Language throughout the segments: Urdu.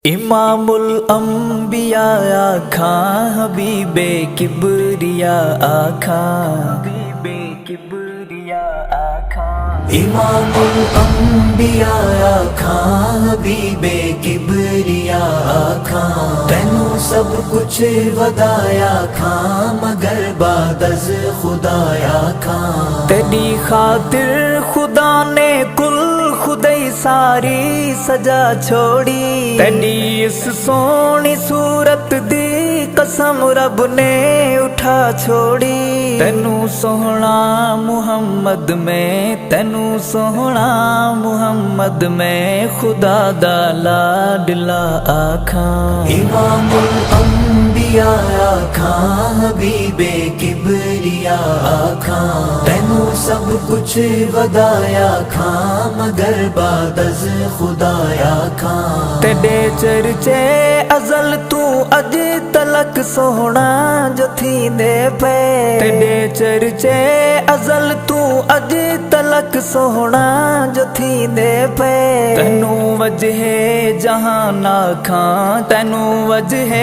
امام الانبیاء آکھاں حبیب کبریا آکھاں امام الانبیاء آکھاں حبیب کبریا آکھاں تینوں سب کچھ ودایا کھاں مگر بعد از خدایا کھاں تیری خاطر خدا نے کل خدائی ساری سجا چھوڑی تیری اس سونی صورت دی قسم رب نے اٹھا چھوڑی تینوں سوہنا محمد میں تینوں سوہنا محمد میں خدا دا لاڈلا آکھاں امام الانبیاء آکھاں حبیب کبریا آکھاں تینوں سب کچھ ودایا کھاں مگر بعد از خدایا کھاں تیرے چرچے ازل تو اج تلک سوہنا جو تھی دے پے تیرے چرچے ازل تو اج تلک سوہنا جو تھی دے پے تینوں وجہ جہان آکھاں تینوں وجہ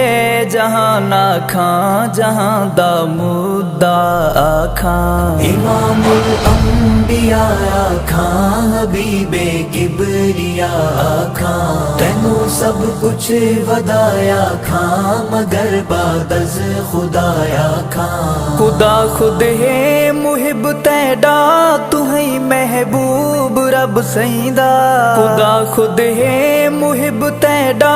جہان آکھاں جہاں دا مدعا آکھاں امام الانبیاء آکھاں حبیب کبریا آکھاں تینوں سب کچھ ودایا کھاں مگر بعد از خدایا کھاں خدا خود ہے محب تیڈا تو ہے محبوب رب سیندہ خدا خود ہے محب تیڈا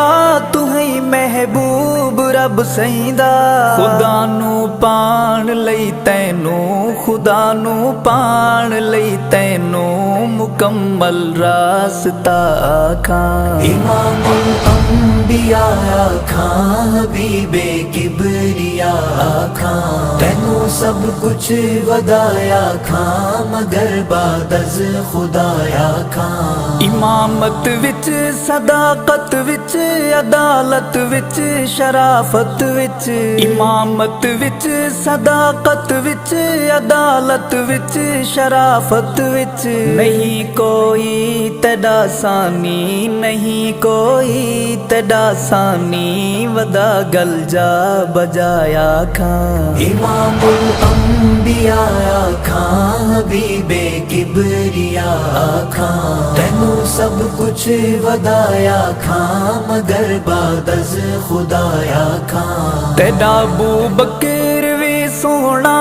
تو ہے محبوب رب سیندہ خدا نو پان لئی تینوں خدا نو پان لئی تینوں مکمل راستہ آکھاں امام الانبیاء آکھاں حبیب کبریا آکھاں تینوں سب کچھ ودایا کھاں مگر بعد از خدایا کھاں امامت وچ صداقت وچ عدالت وچ شرافت وچ امامت وچ صداقت وچ عدالت وچ شرافت وچ نہیں کوئی تیڈا ثانی نہیں کوئی تیڈا ثانی ودا گل جا بجایا کھاں امام الانبیاء آکھاں حبیب کبریا آکھاں تینوں سب کچھ ودایا کھاں مگر بعد از خدایا کھاں تیرا ابو بکر وی سوہنا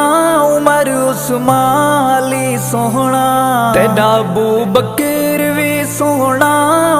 عمر عثمان علی سوہنا تیرا ابو بکر وی سوہنا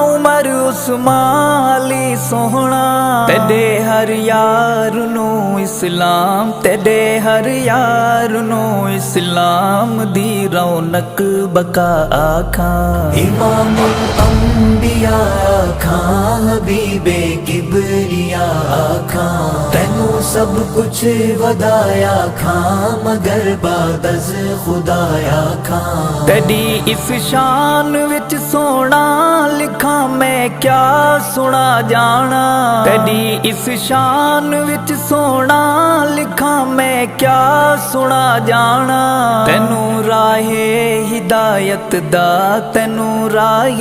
عمر عثمان علی سوہنا تیرے ہر یار نو اسلام تیرے ہر یار نو اسلام دی رونق بقا آکھاں امام الانبیاء آکھاں حبیب کبریا آکھاں تینوں سب کچھ ودایا کھاں مگر بعد از خدایا کھاں تیری اس شان وچ سونا لکھاں میں کیا سنا جانا تیری اس شان وچ سونا لکھاں میں کیا سنا جانا تینوں راہ ہدایت دا تینوں راہ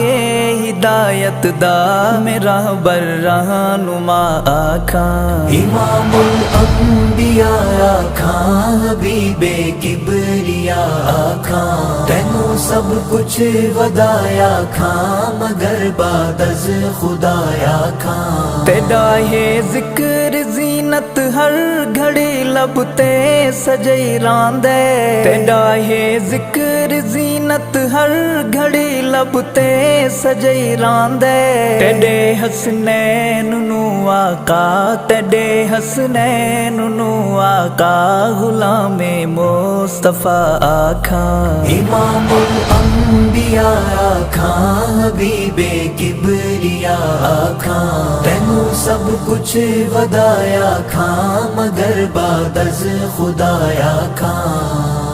ہدایت دا میرا بر رہنما آکھاں امام الانبیاء آکھاں حبیب کبریا آکھاں تینوں سب کچھ ودایا کھاں مگر بعد از خدایا کھاں تیرا ہے ذکر زینت ہر گھڑی لب تے سجئی راندے تیرا ہے ذکر زینت ہر گھڑی لب تے سجئی راندے تیرے حسنین نو آقا تیرے حسنین نو آقا غلام مصطفیٰ آکھاں امام الانبیاء آکھاں حبیب کبریا آکھاں تینوں سب کچھ ودایا کھاں مگر بعد از خدایا کھاں